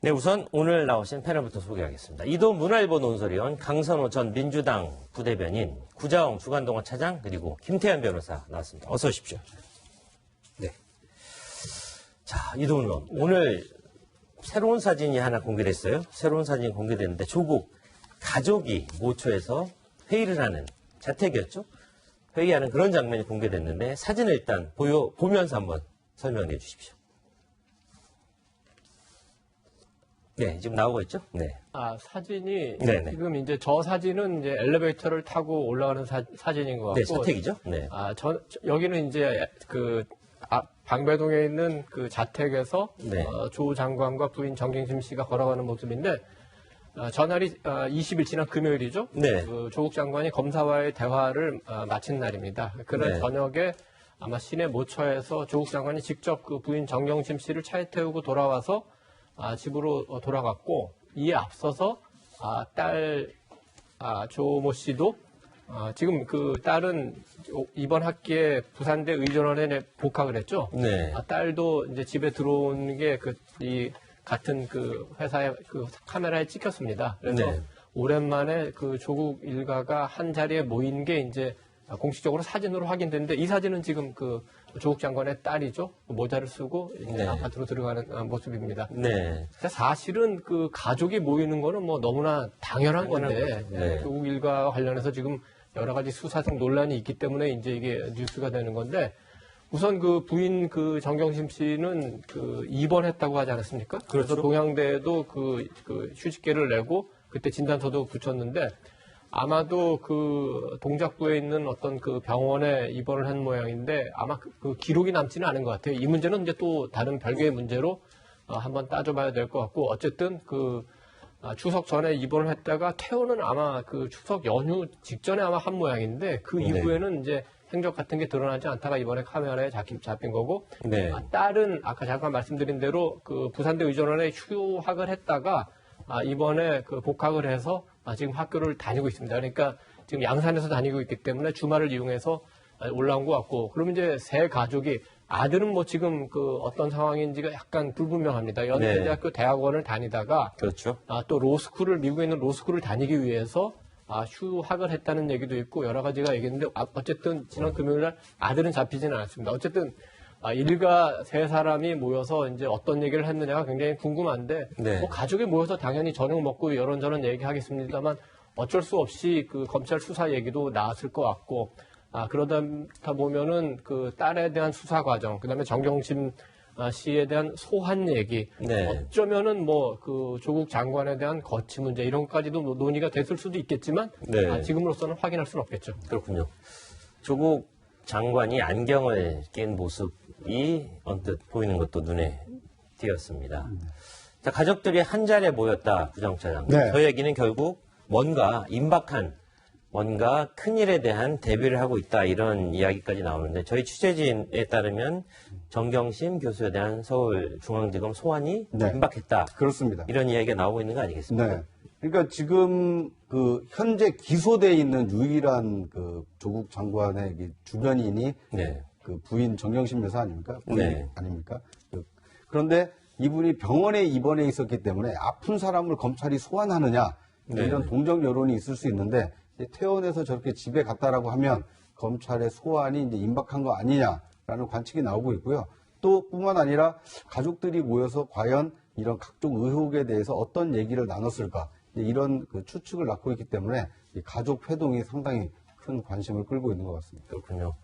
네, 우선 오늘 나오신 패널부터 소개하겠습니다. 이도 문화일보 논설위원, 강선호 전 민주당 부대변인, 구자홍 주간동아 차장, 그리고 김태현 변호사 나왔습니다. 어서 오십시오. 네. 자, 이도훈 의원, 오늘 새로운 사진이 하나 공개됐어요. 새로운 사진이 공개됐는데 조국 가족이 모처에서 회의를 하는, 자택이었죠? 회의하는 그런 장면이 공개됐는데 사진을 일단 보면서 한번 설명해 주십시오. 네, 지금 나오고 있죠? 네. 사진이 네네. 지금 이제 저 사진은 이제 엘리베이터를 타고 올라가는 사진인 것 같고. 네, 사택이죠? 네. 여기는 이제 방배동에 있는 그 자택에서 네. 조 장관과 부인 정경심 씨가 걸어가는 모습인데 전날이 20일 지난 금요일이죠. 네. 그 조국 장관이 검사와의 대화를 마친 날입니다. 그날 네. 저녁에 아마 시내 모처에서 조국 장관이 직접 그 부인 정경심 씨를 차에 태우고 돌아와서 집으로 돌아갔고, 이에 앞서서 딸 조모 씨도 지금 그 딸은 이번 학기에 부산대 의전원에 복학을 했죠. 네. 딸도 이제 집에 들어오는 게 이 같은 그 회사의 그 카메라에 찍혔습니다. 그래서 네. 오랜만에 그 조국 일가가 한 자리에 모인 게 이제 공식적으로 사진으로 확인됐는데, 이 사진은 지금 그 조국 장관의 딸이죠. 모자를 쓰고 네. 아파트로 들어가는 모습입니다. 네. 사실은 그 가족이 모이는 거는 뭐 너무나 당연한 건데, 네. 조국 일가와 관련해서 지금 여러 가지 수사상 논란이 있기 때문에 이제 이게 뉴스가 되는 건데, 우선 그 부인 그 정경심 씨는 그 입원했다고 하지 않았습니까? 그렇죠. 그래서 동양대에도 그 휴직계를 내고 그때 진단서도 붙였는데, 아마도 그 동작구에 있는 어떤 그 병원에 입원을 한 모양인데 아마 그 기록이 남지는 않은 것 같아요. 이 문제는 이제 또 다른 별개의 문제로 한번 따져봐야 될 것 같고, 어쨌든 그 추석 전에 입원을 했다가 퇴원은 아마 그 추석 연휴 직전에 아마 한 모양인데, 그 이후에는 이제 행적 같은 게 드러나지 않다가 이번에 카메라에 잡힌 거고, 네. 딸은 아까 잠깐 말씀드린 대로 그 부산대 의전원에 휴학을 했다가 이번에 그 복학을 해서 지금 학교를 다니고 있습니다. 그러니까 지금 양산에서 다니고 있기 때문에 주말을 이용해서 올라온 것 같고, 그러면 이제 세 가족이, 아들은 뭐 지금 그 어떤 상황인지가 약간 불분명합니다. 연세대학교 대학원을 다니다가 그렇죠. 또 미국에 있는 로스쿨을 다니기 위해서 휴학을 했다는 얘기도 있고 여러 가지가 얘기했는데, 어쨌든 지난 금요일 날 아들은 잡히지는 않았습니다. 어쨌든 일가 세 사람이 모여서 이제 어떤 얘기를 했느냐가 굉장히 궁금한데, 네. 뭐 가족이 모여서 당연히 저녁 먹고 이런저런 얘기하겠습니다만 어쩔 수 없이 그 검찰 수사 얘기도 나왔을 것 같고, 그러다 보면은 그 딸에 대한 수사 과정, 그다음에 정경심 씨에 대한 소환 얘기, 네. 어쩌면은 뭐 그 조국 장관에 대한 거취 문제 이런 것까지도 논의가 됐을 수도 있겠지만, 네. 지금으로서는 확인할 수는 없겠죠. 그렇군요. 조국 장관이 안경을 낀 모습이 언뜻 보이는 것도 눈에 띄었습니다. 자, 가족들이 한 자리에 모였다, 부정차장. 네. 저 얘기는 결국 뭔가 큰 일에 대한 대비를 하고 있다, 이런 이야기까지 나오는데, 저희 취재진에 따르면 정경심 교수에 대한 서울중앙지검 소환이 네. 임박했다. 그렇습니다. 이런 이야기가 나오고 있는 거 아니겠습니까? 네. 그러니까 지금 그 현재 기소돼 있는 유일한 그 조국 장관의 주변인이 네. 그 부인 정경심 여사 아닙니까? 부인 네. 아닙니까? 그런데 이분이 병원에 입원해 있었기 때문에 아픈 사람을 검찰이 소환하느냐, 네. 이런 동정 여론이 있을 수 있는데, 퇴원해서 저렇게 집에 갔다라고 하면 검찰의 소환이 이제 임박한 거 아니냐라는 관측이 나오고 있고요. 또 뿐만 아니라 가족들이 모여서 과연 이런 각종 의혹에 대해서 어떤 얘기를 나눴을까, 이런 그 추측을 낳고 있기 때문에 이 가족 회동이 상당히 큰 관심을 끌고 있는 것 같습니다. 그렇군요.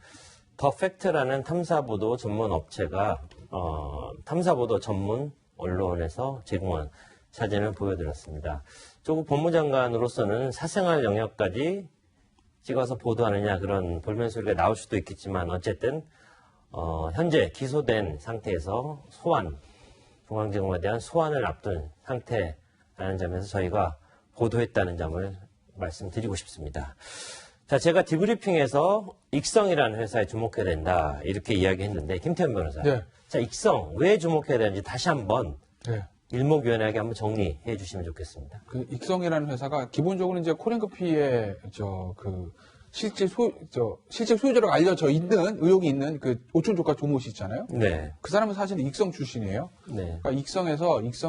더 팩트라는 탐사보도 전문 업체가 탐사보도 전문 언론에서 제공한 사진을 보여드렸습니다. 조국 법무장관으로서는 사생활 영역까지 찍어서 보도하느냐, 그런 볼멘 소리가 나올 수도 있겠지만, 어쨌든 현재 기소된 상태에서 중앙지검에 대한 소환을 앞둔 상태라는 점에서 저희가 보도했다는 점을 말씀드리고 싶습니다. 자, 제가 디브리핑에서 익성이라는 회사에 주목해야 된다, 이렇게 이야기했는데, 김태현 변호사. 네. 자, 익성 왜 주목해야 되는지 다시 한번 네. 일목요연하게 한번 정리해 주시면 좋겠습니다. 그 익성이라는 회사가 기본적으로 이제 코렌커피의 실질 소유자로 알려져 있는 의혹이 있는 그 오촌조카 조모 씨 있잖아요. 네. 그 사람은 사실은 익성 출신이에요. 네. 그러니까 익성의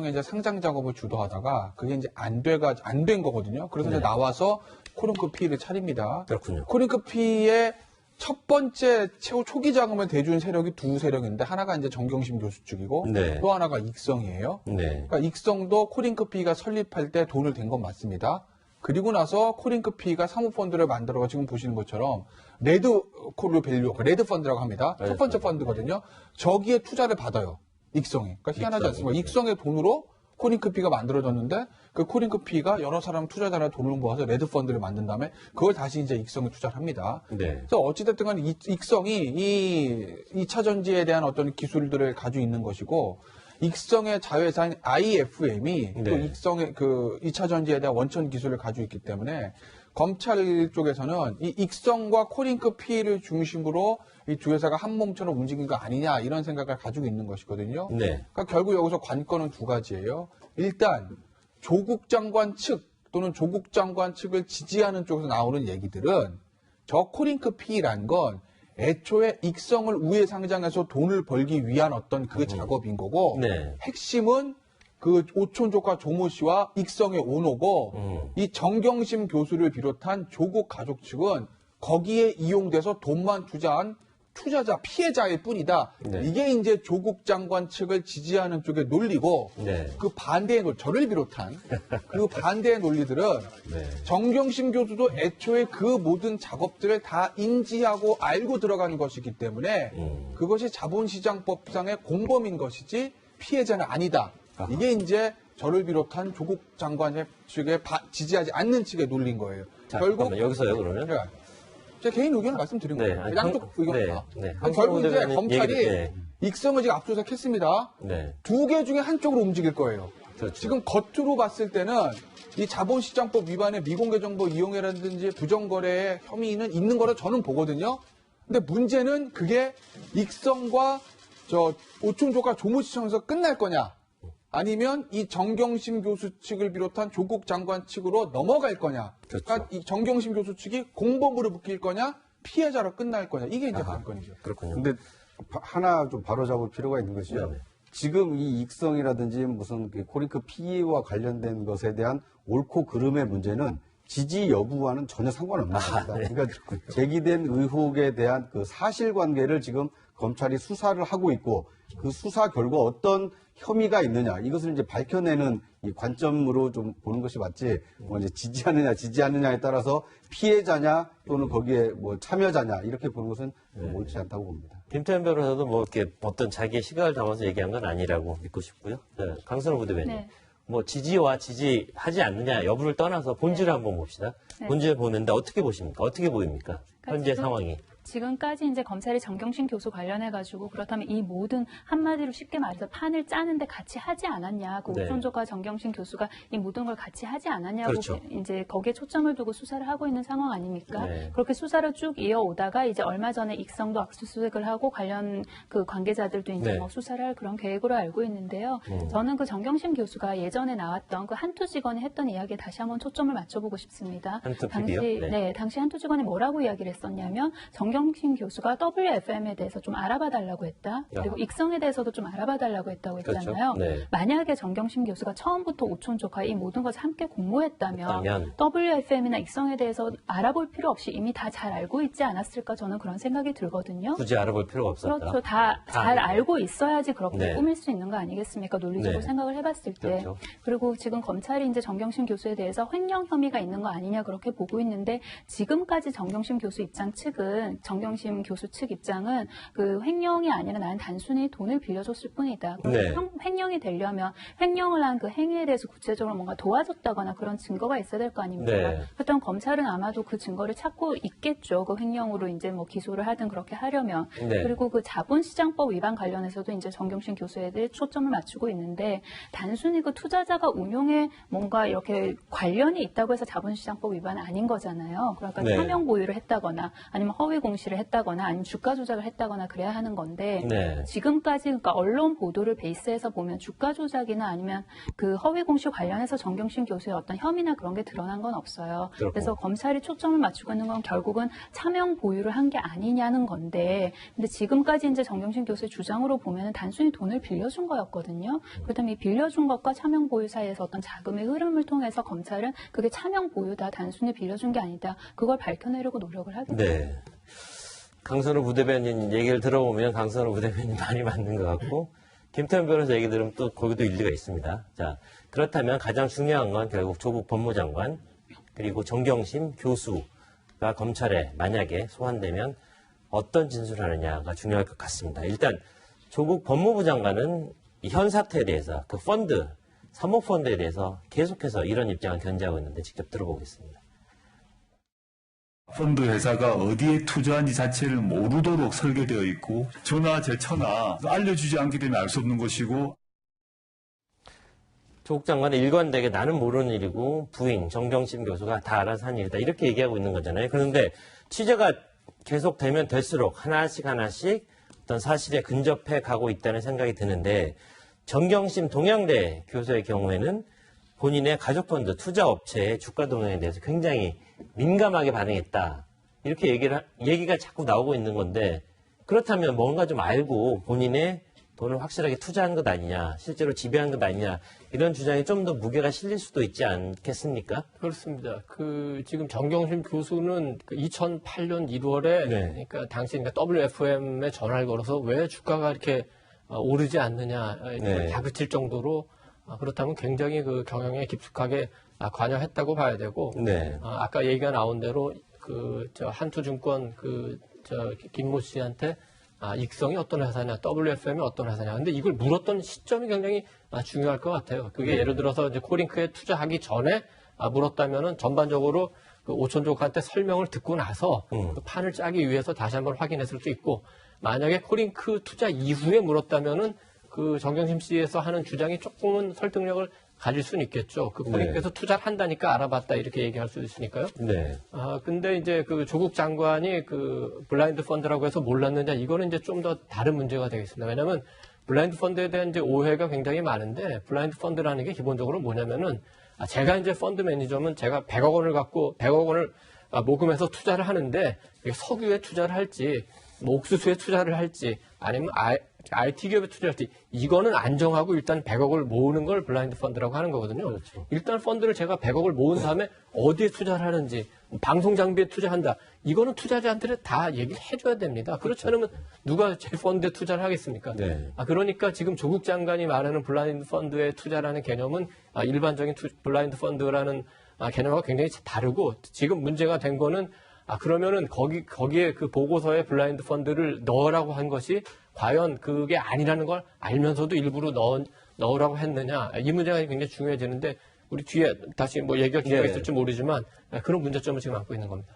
이제 상장 작업을 주도하다가 그게 이제 안 된 거거든요. 그래서 이제 나와서 코링크피를 차립니다. 그렇군요. 코링크피의 첫 번째 최후 초기 자금을 대준 세력이 두 세력인데 하나가 이제 정경심 교수 측이고 네. 또 하나가 익성이에요. 네. 그러니까 익성도 코링크피가 설립할 때 돈을 댄 건 맞습니다. 그리고 나서 코링크피가 사모펀드를 만들어서 지금 보시는 것처럼 레드 콜루 밸류, 레드 펀드라고 합니다. 첫 번째 펀드거든요. 저기에 투자를 받아요. 익성이. 그러니까 희한하지 않습니까? 익성의 돈으로 코링크피가 만들어졌는데 그 코링크피가 여러 사람 투자자나 돈을 모아서 레드 펀드를 만든 다음에 그걸 다시 이제 익성에 투자를 합니다. 네. 그래서 어찌됐든 간에 익성이 이 2차 전지에 대한 어떤 기술들을 가지고 있는 것이고 익성의 자회사인 IFM이 네. 또 익성의 그 2차 전지에 대한 원천 기술을 가지고 있기 때문에 검찰 쪽에서는 이 익성과 코링크피를 중심으로 이 두 회사가 한 몸처럼 움직인 거 아니냐 이런 생각을 가지고 있는 것이거든요. 네. 그러니까 결국 여기서 관건은 두 가지예요. 일단 조국 장관 측 또는 조국 장관 측을 지지하는 쪽에서 나오는 얘기들은 저 코링크피라는 건 애초에 익성을 우회 상장해서 돈을 벌기 위한 어떤 그 작업인 거고 네. 핵심은 그 오촌조카 조모 씨와 익성의 오너고 이 정경심 교수를 비롯한 조국 가족 측은 거기에 이용돼서 돈만 투자한 투자자 피해자일 뿐이다. 네. 이게 이제 조국 장관 측을 지지하는 쪽의 논리고 네. 그 반대의 저를 비롯한 그 반대의 논리들은 네. 정경심 교수도 애초에 그 모든 작업들을 다 인지하고 알고 들어가는 것이기 때문에 그것이 자본시장법상의 공범인 것이지 피해자는 아니다. 이게 이제 저를 비롯한 조국 장관 측에 지지하지 않는 측의 논리인 거예요. 자, 결국 잠깐만, 여기서요 그러면. 제 개인 의견을 말씀드린 네, 거예요. 아니, 양쪽 의견입니다. 네. 결국 이제 황성우 검찰이 대변인 얘기, 익성을 지금 압수수색했습니다. 네. 두 개 중에 한쪽으로 움직일 거예요. 그렇죠. 지금 겉으로 봤을 때는 이 자본시장법 위반의 미공개 정보 이용이라든지 부정거래의 혐의는 있는 거로 저는 보거든요. 근데 문제는 그게 익성과 저 오촌조카 조모시청에서 끝날 거냐, 아니면 이 정경심 교수 측을 비롯한 조국 장관 측으로 넘어갈 거냐. 그렇죠. 그러니까 이 정경심 교수 측이 공범으로 묶일 거냐, 피해자로 끝날 거냐. 이게 이제 관건이죠. 그렇군요. 근데 하나 좀 바로잡을 필요가 있는 것이요. 네네. 지금 이 익성이라든지 무슨 그 코링크 피해와 관련된 것에 대한 옳고 그름의 문제는 지지 여부와는 전혀 상관없는 겁니다. 그러니까 제기된 의혹에 대한 그 사실관계를 지금 검찰이 수사를 하고 있고 그 수사 결과 어떤 혐의가 있느냐 이것을 이제 밝혀내는 이 관점으로 좀 보는 것이 맞지 뭐 이제 지지하느냐 지지 않느냐에 따라서 피해자냐 또는 거기에 뭐 참여자냐 이렇게 보는 것은 옳지 않다고 봅니다. 김태현 변호사도 뭐 이렇게 어떤 자기의 시각을 담아서 얘기한 건 아니라고 믿고 싶고요. 네, 강선우 부대변인. 네. 뭐 지지와 지지하지 않느냐 여부를 떠나서 본질을 한번 봅시다. 네. 본질 보는데 어떻게 보십니까? 어떻게 보입니까? 현재 지금 상황이. 지금까지 이제 검찰이 정경심 교수 관련해가지고 그렇다면 이 모든 한마디로 쉽게 말해서 판을 짜는데 같이 하지 않았냐. 그 네. 오촌조카 정경심 교수가 이 모든 걸 같이 하지 않았냐고 그렇죠. 이제 거기에 초점을 두고 수사를 하고 있는 상황 아닙니까? 네. 그렇게 수사를 쭉 이어오다가 이제 얼마 전에 익성도 압수수색을 하고 관련 그 관계자들도 이제 네. 뭐 수사를 할 그런 계획으로 알고 있는데요. 저는 그 정경심 교수가 예전에 나왔던 그 한투 직원이 했던 이야기에 다시 한번 초점을 맞춰보고 싶습니다. 한투 당시 PD요? 네. 당시 한투 직원이 뭐라고 이야기를 했었냐면 정경심 교수가 WFM에 대해서 좀 알아봐 달라고 했다. 그리고 익성에 대해서도 좀 알아봐 달라고 했다고 했잖아요. 그렇죠. 네. 만약에 정경심 교수가 처음부터 오촌조카 이 모든 것을 함께 공모했다면 그렇다면. WFM이나 익성에 대해서 알아볼 필요 없이 이미 다 잘 알고 있지 않았을까 저는 그런 생각이 들거든요. 굳이 알아볼 필요가 없었다. 그렇죠. 다 잘 알고 있어야지 그렇게 네. 꾸밀 수 있는 거 아니겠습니까? 논리적으로 네. 생각을 해봤을 때. 그렇죠. 그리고 지금 검찰이 이제 정경심 교수에 대해서 횡령 혐의가 있는 거 아니냐 그렇게 보고 있는데 지금까지 정경심 교수 입장 측은 정경심 교수 측 입장은 그 횡령이 아니라 나는 단순히 돈을 빌려줬을 뿐이다. 네. 횡령이 되려면 횡령을 한 그 행위에 대해서 구체적으로 뭔가 도와줬다거나 그런 증거가 있어야 될 거 아닙니까? 네. 그렇다면 검찰은 아마도 그 증거를 찾고 있겠죠. 그 횡령으로 이제 뭐 기소를 하든 그렇게 하려면. 네. 그리고 그 자본시장법 위반 관련해서도 이제 정경심 교수에 대해 초점을 맞추고 있는데 단순히 그 투자자가 운용에 뭔가 이렇게 관련이 있다고 해서 자본시장법 위반은 아닌 거잖아요. 그러니까 네. 사명 보유를 했다거나 아니면 허위 공시를 했다거나 아니면 주가 조작을 했다거나 그래야 하는 건데 네. 지금까지 그러니까 언론 보도를 베이스해서 보면 주가 조작이나 아니면 그 허위 공시 관련해서 정경심 교수의 어떤 혐의나 그런 게 드러난 건 없어요. 그렇구나. 그래서 검찰이 초점을 맞추고 있는 건 결국은 차명 보유를 한 게 아니냐는 건데 근데 지금까지 이제 정경심 교수의 주장으로 보면은 단순히 돈을 빌려준 거였거든요. 그렇다면 이 빌려준 것과 차명 보유 사이에서 어떤 자금의 흐름을 통해서 검찰은 그게 차명 보유다, 단순히 빌려준 게 아니다. 그걸 밝혀내려고 노력을 하겠죠. 네. 강선우 부대변인 얘기를 들어보면 강선우 부대변인 많이 맞는 것 같고 김태현 변호사 얘기 들으면 또 거기도 일리가 있습니다. 자, 그렇다면 가장 중요한 건 결국 조국 법무장관 그리고 정경심 교수가 검찰에 만약에 소환되면 어떤 진술을 하느냐가 중요할 것 같습니다. 일단 조국 법무부 장관은 이 현 사태에 대해서 그 펀드, 사모펀드에 대해서 계속해서 이런 입장을 견지하고 있는데 직접 들어보겠습니다. 펀드 회사가 어디에 투자한지 자체를 모르도록 설계되어 있고 저나 제 처나 알려주지 않게 되면 알 수 없는 것이고 조국 장관은 일관되게 나는 모르는 일이고 부인 정경심 교수가 다 알아서 한 일이다 이렇게 얘기하고 있는 거잖아요. 그런데 취재가 계속되면 될수록 하나씩 어떤 사실에 근접해 가고 있다는 생각이 드는데 정경심 동양대 교수의 경우에는 본인의 가족펀드 투자업체의 주가 동향에 대해서 굉장히 민감하게 반응했다. 이렇게 얘기가 자꾸 나오고 있는 건데 그렇다면 뭔가 좀 알고 본인의 돈을 확실하게 투자한 것 아니냐, 실제로 지배한 것 아니냐 이런 주장이 좀 더 무게가 실릴 수도 있지 않겠습니까? 그렇습니다. 지금 정경심 교수는 2008년 1월에 네. 그러니까 당시 WFM에 전화를 걸어서 왜 주가가 이렇게 오르지 않느냐 네. 다그칠 정도로 그렇다면 굉장히 그 경영에 깊숙하게 관여했다고 봐야 되고 네. 아까 얘기가 나온 대로 한투증권 김모 씨한테 익성이 어떤 회사냐, WFM이 어떤 회사냐. 근데 이걸 물었던 시점이 굉장히 중요할 것 같아요. 그게 예를 들어서 이제 코링크에 투자하기 전에 물었다면은 전반적으로 그 오천족한테 설명을 듣고 나서 그 판을 짜기 위해서 다시 한번 확인했을 수 있고 만약에 코링크 투자 이후에 물었다면은 그 정경심 씨에서 하는 주장이 조금은 설득력을 가질 수는 있겠죠. 그 코링크에서 투자를 한다니까 알아봤다 이렇게 얘기할 수 있으니까요. 네. 근데 이제 그 조국 장관이 그 블라인드 펀드라고 해서 몰랐느냐 이거는 이제 좀 더 다른 문제가 되겠습니다. 왜냐하면 블라인드 펀드에 대한 이제 오해가 굉장히 많은데 블라인드 펀드라는 게 기본적으로 뭐냐면은 제가 이제 펀드 매니저면 제가 100억 원을 갖고 100억 원을 모금해서 투자를 하는데 석유에 투자를 할지 뭐 옥수수에 투자를 할지 아니면 IT 기업에 투자할지 이거는 안정하고 일단 100억을 모으는 걸 블라인드 펀드라고 하는 거거든요. 그렇죠. 일단 펀드를 제가 100억을 모은 다음에 어디에 투자를 하는지 방송 장비에 투자한다. 이거는 투자자한테 다 얘기를 해줘야 됩니다. 그렇지 않으면 누가 제 펀드에 투자를 하겠습니까? 네. 그러니까 지금 조국 장관이 말하는 블라인드 펀드에 투자라는 개념은 일반적인 블라인드 펀드라는 개념과 굉장히 다르고 지금 문제가 된 거는 그러면은 거기에 그 보고서에 블라인드 펀드를 넣으라고 한 것이 과연 그게 아니라는 걸 알면서도 일부러 넣으라고 했느냐. 이 문제가 굉장히 중요해지는데 우리 뒤에 다시 뭐 얘기할 기회가 있을지 모르지만 그런 문제점을 지금 안고 있는 겁니다.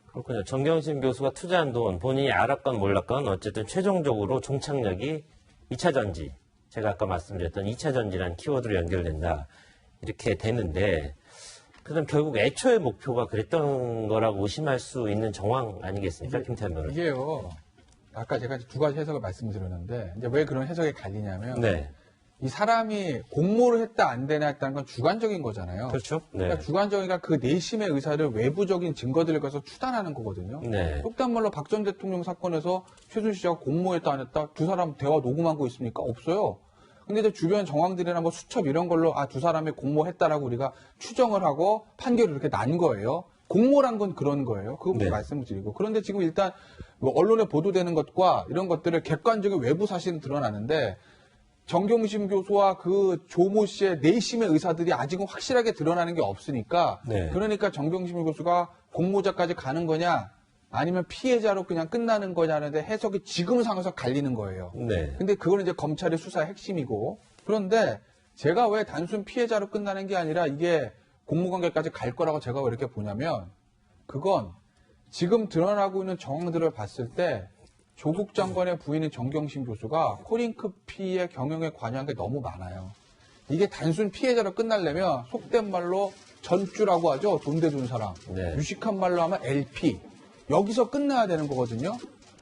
그렇군요. 정경심 교수가 투자한 돈 본인이 알았건 몰랐건 어쨌든 최종적으로 종착역이 2차 전지. 제가 아까 말씀드렸던 2차 전지라는 키워드로 연결된다. 이렇게 되는데 그럼 결국 애초의 목표가 그랬던 거라고 의심할 수 있는 정황 아니겠습니까? 김태현 변호사. 이게요. 아까 제가 두 가지 해석을 말씀드렸는데 이제 왜 그런 해석이 갈리냐면 네. 이 사람이 공모를 했다 안 되나 했다는 건 주관적인 거잖아요. 그렇죠. 네. 그러니까 주관적이니까 그 내심의 의사를 외부적인 증거들을 가서 추단하는 거거든요. 네. 속단 말로 박 전 대통령 사건에서 최순실 씨가 공모했다 안 했다 두 사람 대화 녹음한 거 있습니까? 없어요. 근데 이제 주변 정황들이나 뭐 수첩 이런 걸로 두 사람이 공모했다라고 우리가 추정을 하고 판결이 이렇게 난 거예요. 공모란 건 그런 거예요. 그것부터 네. 말씀을 드리고. 그런데 지금 일단 뭐 언론에 보도되는 것과 이런 것들을 객관적인 외부 사실은 드러나는데 정경심 교수와 그 조모 씨의 내심의 의사들이 아직은 확실하게 드러나는 게 없으니까 네. 그러니까 정경심 교수가 공모자까지 가는 거냐 아니면 피해자로 그냥 끝나는 거냐는데 해석이 지금 상황에서 갈리는 거예요. 네. 근데 그거는 이제 검찰의 수사의 핵심이고 그런데 제가 왜 단순 피해자로 끝나는 게 아니라 이게 공모관계까지 갈 거라고 제가 왜 이렇게 보냐면 그건 지금 드러나고 있는 정황들을 봤을 때 조국 장관의 부인인 정경심 교수가 코링크피의 경영에 관여한 게 너무 많아요. 이게 단순 피해자로 끝나려면 속된 말로 전주라고 하죠. 돈 대준 사람. 네. 유식한 말로 하면 LP. 여기서 끝나야 되는 거거든요.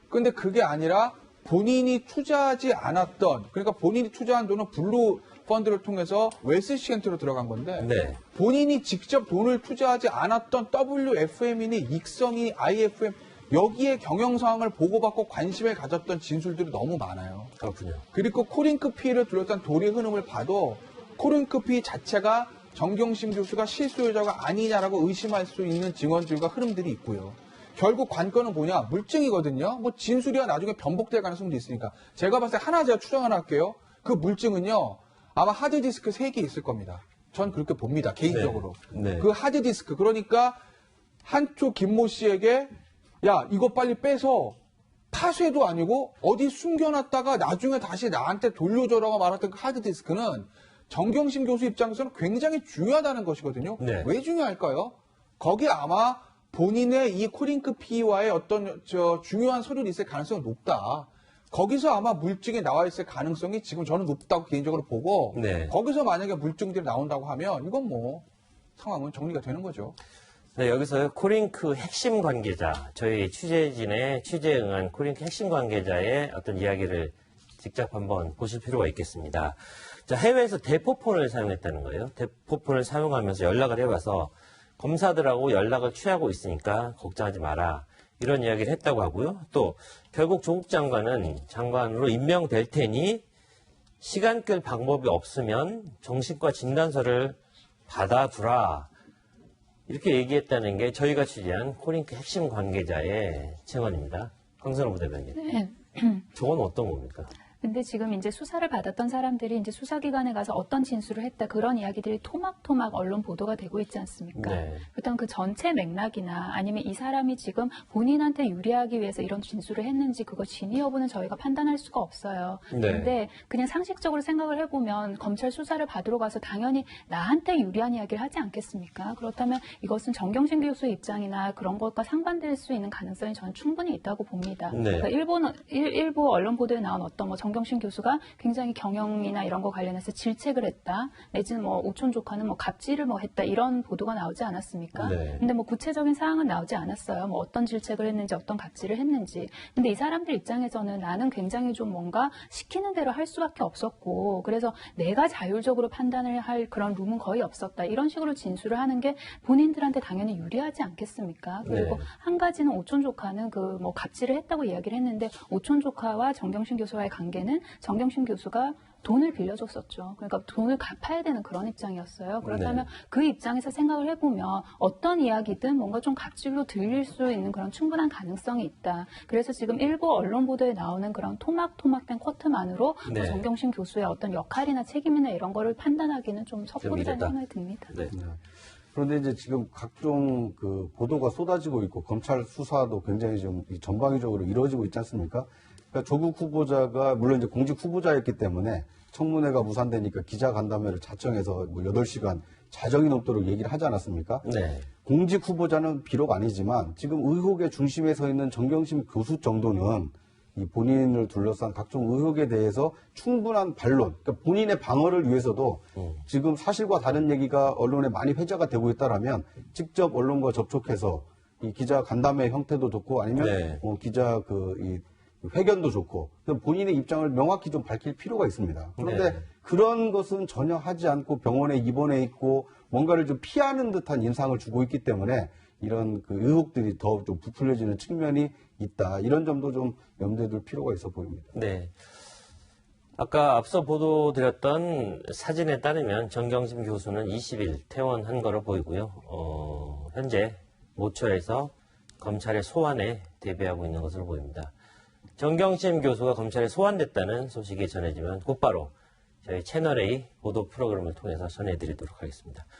근데 그게 아니라 본인이 투자하지 않았던, 그러니까 본인이 투자한 돈은 블루 펀드를 통해서 웨스 시겐트로 들어간 건데 네. 본인이 직접 돈을 투자하지 않았던 WFM이니 익성이 IFM 여기에 경영 상황을 보고받고 관심을 가졌던 진술들이 너무 많아요. 그렇군요. 그리고 코링크피를 둘러싼 도리 흐름을 봐도 코링크피 자체가 정경심 교수가 실소유자가 아니냐라고 의심할 수 있는 증언들과 흐름들이 있고요. 결국 관건은 뭐냐? 물증이거든요. 뭐 진술이야 나중에 변복될 가능성도 있으니까. 제가 봤을 때 제가 추정 하나 할게요. 그 물증은요. 아마 하드디스크 3개 있을 겁니다. 전 그렇게 봅니다. 개인적으로. 네. 그 하드디스크. 그러니까 한쪽 김모 씨에게 야 이거 빨리 빼서 파쇄도 아니고 어디 숨겨놨다가 나중에 다시 나한테 돌려줘라고 말했던 그 하드디스크는 정경심 교수 입장에서는 굉장히 중요하다는 것이거든요. 네. 왜 중요할까요? 거기 아마 본인의 이 코링크피와의 어떤 중요한 서류가 있을 가능성이 높다. 거기서 아마 물증이 나와 있을 가능성이 지금 저는 높다고 개인적으로 보고 네. 거기서 만약에 물증들이 나온다고 하면 이건 뭐 상황은 정리가 되는 거죠. 네, 여기서 코링크 핵심 관계자, 저희 취재진의 취재에 응한 코링크 핵심 관계자의 어떤 이야기를 직접 한번 보실 필요가 있겠습니다. 자, 해외에서 대포폰을 사용했다는 거예요. 대포폰을 사용하면서 연락을 해봐서 검사들하고 연락을 취하고 있으니까 걱정하지 마라. 이런 이야기를 했다고 하고요. 또 결국 조국 장관은 장관으로 임명될 테니 시간 끌 방법이 없으면 정신과 진단서를 받아두라. 이렇게 얘기했다는 게 저희가 취재한 코링크 핵심 관계자의 증언입니다. 강선호 부대변인. 네. 저건 어떤 겁니까? 근데 지금 이제 수사를 받았던 사람들이 이제 수사기관에 가서 어떤 진술을 했다 그런 이야기들이 토막토막 언론 보도가 되고 있지 않습니까? 네. 그렇다면 그 전체 맥락이나 아니면 이 사람이 지금 본인한테 유리하기 위해서 이런 진술을 했는지 그거 진위 여부는 저희가 판단할 수가 없어요. 네. 근데 그냥 상식적으로 생각을 해보면 검찰 수사를 받으러 가서 당연히 나한테 유리한 이야기를 하지 않겠습니까? 그렇다면 이것은 정경심 교수의 입장이나 그런 것과 상반될 수 있는 가능성이 저는 충분히 있다고 봅니다. 네. 그러니까 일부 언론 보도에 나온 어떤 뭐 정경심 교수가 굉장히 경영이나 이런 거 관련해서 질책을 했다. 내지는 뭐 오촌 조카는 뭐 갑질을 뭐 했다. 이런 보도가 나오지 않았습니까? 네. 근데 뭐 구체적인 사항은 나오지 않았어요. 뭐 어떤 질책을 했는지 어떤 갑질을 했는지. 근데 이 사람들 입장에서는 나는 굉장히 좀 뭔가 시키는 대로 할 수밖에 없었고 그래서 내가 자율적으로 판단을 할 그런 룸은 거의 없었다. 이런 식으로 진술을 하는 게 본인들한테 당연히 유리하지 않겠습니까? 그리고 네. 한 가지는 오촌 조카는 그 뭐 갑질을 했다고 이야기를 했는데 오촌 조카와 정경심 교수와의 관계는 정경심 교수가 돈을 빌려줬었죠. 그러니까 돈을 갚아야 되는 그런 입장이었어요. 그렇다면 네. 그 입장에서 생각을 해보면 어떤 이야기든 뭔가 좀 갑질로 들릴 수 있는 그런 충분한 가능성이 있다. 그래서 지금 일부 언론 보도에 나오는 그런 토막토막된 쿼트만으로 네. 정경심 교수의 어떤 역할이나 책임이나 이런 거를 판단하기는 좀 섣부르다는 이르다. 생각이 듭니다. 네. 그런데 이제 지금 각종 그 보도가 쏟아지고 있고 검찰 수사도 굉장히 좀 전방위적으로 이루어지고 있지 않습니까? 그러니까 조국 후보자가 물론 이제 공직 후보자였기 때문에 청문회가 무산되니까 기자간담회를 자청해서 뭐 8시간 자정이 넘도록 얘기를 하지 않았습니까? 네. 공직 후보자는 비록 아니지만 지금 의혹의 중심에 서 있는 정경심 교수 정도는 이 본인을 둘러싼 각종 의혹에 대해서 충분한 반론, 그러니까 본인의 방어를 위해서도 지금 사실과 다른 얘기가 언론에 많이 회자가 되고 있다라면 직접 언론과 접촉해서 이 기자 간담회 형태도 좋고 아니면 네. 기자 이 회견도 좋고 본인의 입장을 명확히 좀 밝힐 필요가 있습니다. 그런데 네. 그런 것은 전혀 하지 않고 병원에 입원해 있고 뭔가를 좀 피하는 듯한 인상을 주고 있기 때문에 이런 그 의혹들이 더 좀 부풀려지는 측면이 있다. 이런 점도 좀 염두에 둘 필요가 있어 보입니다. 네. 아까 앞서 보도드렸던 사진에 따르면 정경심 교수는 20일 퇴원한 거로 보이고요. 현재 모처에서 검찰의 소환에 대비하고 있는 것으로 보입니다. 정경심 교수가 검찰에 소환됐다는 소식이 전해지면 곧바로 저희 채널A 보도 프로그램을 통해서 전해드리도록 하겠습니다.